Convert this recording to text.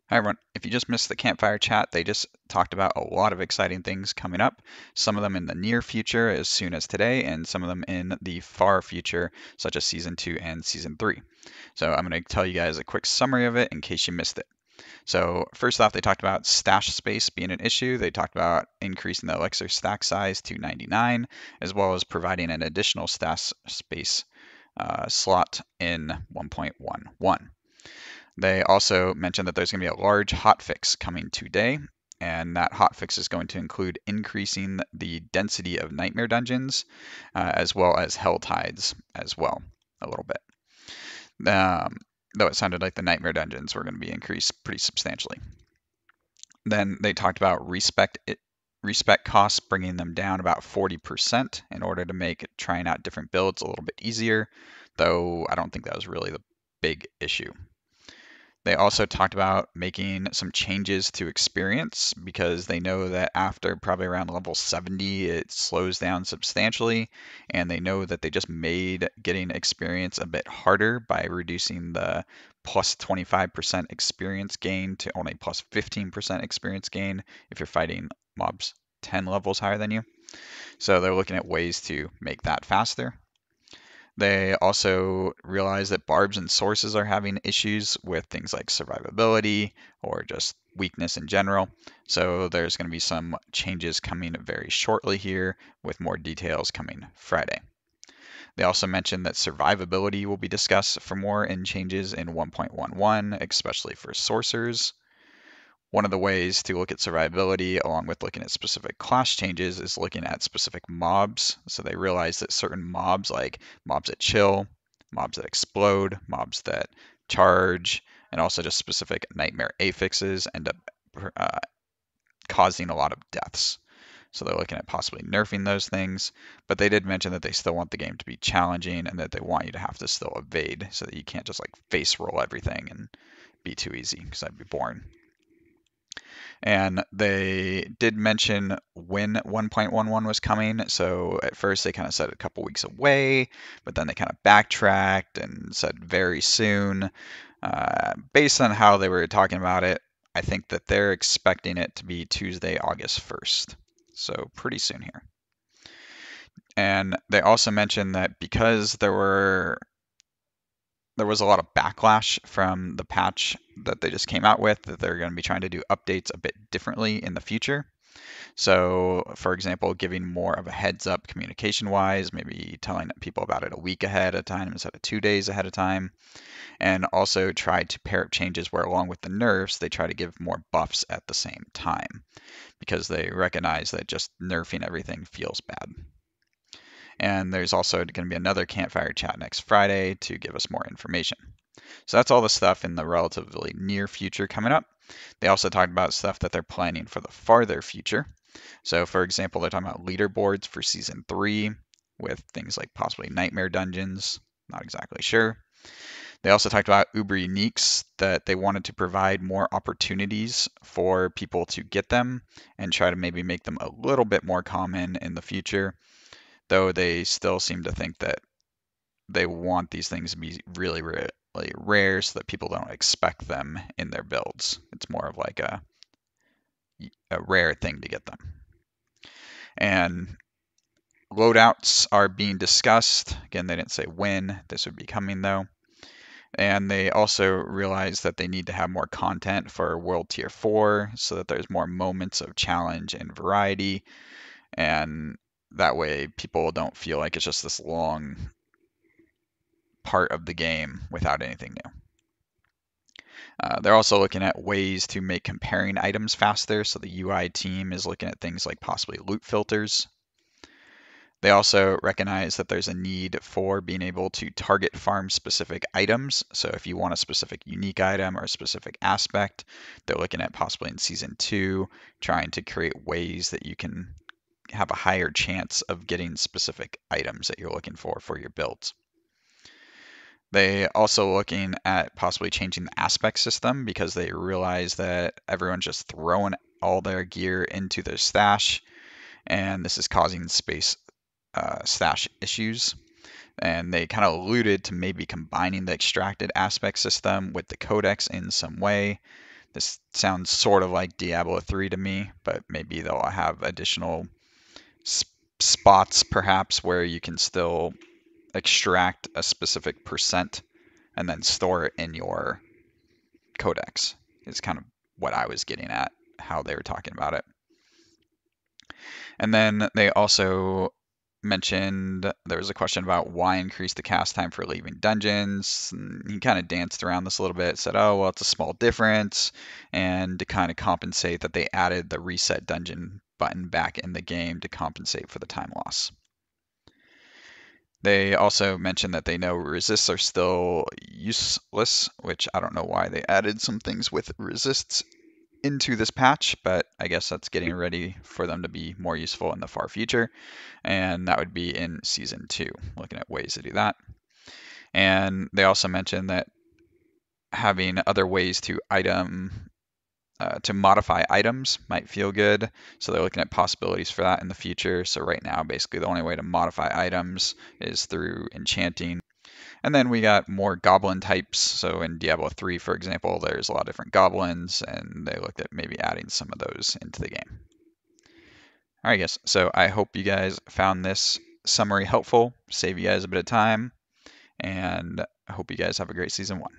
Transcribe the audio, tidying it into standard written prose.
Hi everyone. If you just missed the campfire chat, they just talked about a lot of exciting things coming up. Some of them in the near future, as soon as today, and some of them in the far future, such as Season 2 and Season 3. So I'm going to tell you guys a quick summary of it in case you missed it. So first off, they talked about stash space being an issue. They talked about increasing the Elixir stack size to 99, as well as providing an additional stash space slot in 1.11. They also mentioned that there's going to be a large hotfix coming today, and that hotfix is going to include increasing the density of nightmare dungeons, as well as hell tides as well, a little bit. Um, though it sounded like the nightmare dungeons were going to be increased pretty substantially. Then they talked about respec costs, bringing them down about 40% in order to make trying out different builds a little bit easier, though I don't think that was really the big issue. They also talked about making some changes to experience because they know that after probably around level 70, it slows down substantially. And they know that they just made getting experience a bit harder by reducing the plus 25% experience gain to only plus 15% experience gain if you're fighting mobs 10 levels higher than you. So they're looking at ways to make that faster. They also realize that barbs and sources are having issues with things like survivability or just weakness in general. So there's going to be some changes coming very shortly here, with more details coming Friday. They also mentioned that survivability will be discussed for more in changes in 1.11, especially for sorcerers. One of the ways to look at survivability, along with looking at specific class changes, is looking at specific mobs. So they realize that certain mobs, like mobs that chill, mobs that explode, mobs that charge, and also just specific nightmare affixes, end up uh, causing a lot of deaths. So they're looking at possibly nerfing those things, but they did mention that they still want the game to be challenging and that they want you to have to still evade so that you can't just like face roll everything and be too easy, because that'd be boring. And they did mention when 1.11 was coming. So at first they kind of said a couple weeks away, but then they kind of backtracked and said very soon. Based on how they were talking about it, I think that they're expecting it to be Tuesday, August 1st. So pretty soon here. And they also mentioned that because there was a lot of backlash from the patch that they just came out with, that they're going to be trying to do updates a bit differently in the future. So, for example, giving more of a heads up communication wise, maybe telling people about it a week ahead of time instead of 2 days ahead of time, and also try to pair up changes where, along with the nerfs, they try to give more buffs at the same time because they recognize that just nerfing everything feels bad. And there's also going to be another campfire chat next Friday to give us more information. So that's all the stuff in the relatively near future coming up. They also talked about stuff that they're planning for the farther future. So, for example, they're talking about leaderboards for Season 3 with things like possibly Nightmare Dungeons. Not exactly sure. They also talked about Uber Uniques, that they wanted to provide more opportunities for people to get them and try to maybe make them a little bit more common in the future, though they still seem to think that they want these things to be really, really rare so that people don't expect them in their builds. It's more of like a rare thing to get them. And loadouts are being discussed. Again, they didn't say when this would be coming though. And they also realize that they need to have more content for World Tier 4 so that there's more moments of challenge and variety. And that way people don't feel like it's just this long part of the game without anything new. They're also looking at ways to make comparing items faster. So the UI team is looking at things like possibly loot filters. They also recognize that there's a need for being able to target farm specific items. So if you want a specific unique item or a specific aspect, they're looking at possibly in Season 2 trying to create ways that you can have a higher chance of getting specific items that you're looking for your builds. They also looking at possibly changing the aspect system because they realize that everyone's just throwing all their gear into their stash, and this is causing space stash issues. And they kind of alluded to maybe combining the extracted aspect system with the codex in some way. This sounds sort of like Diablo 3 to me, but maybe they'll have additional spots perhaps where you can still extract a specific percent and then store it in your codex. Is kind of what I was getting at, how they were talking about it. And then they also mentioned there was a question about why increase the cast time for leaving dungeons. And he kind of danced around this a little bit, said, oh, well, it's a small difference. And to kind of compensate that they added the reset dungeon button back in the game to compensate for the time loss. They also mentioned that they know resists are still useless, which I don't know why they added some things with resists into this patch, but I guess that's getting ready for them to be more useful in the far future. And that would be in Season 2, looking at ways to do that. And they also mentioned that having other ways to modify items might feel good. So they're looking at possibilities for that in the future. So right now, basically the only way to modify items is through enchanting. And then we got more goblin types. So in Diablo 3, for example, there's a lot of different goblins, and they looked at maybe adding some of those into the game. All right, guys. So I hope you guys found this summary helpful, save you guys a bit of time, and I hope you guys have a great season 1.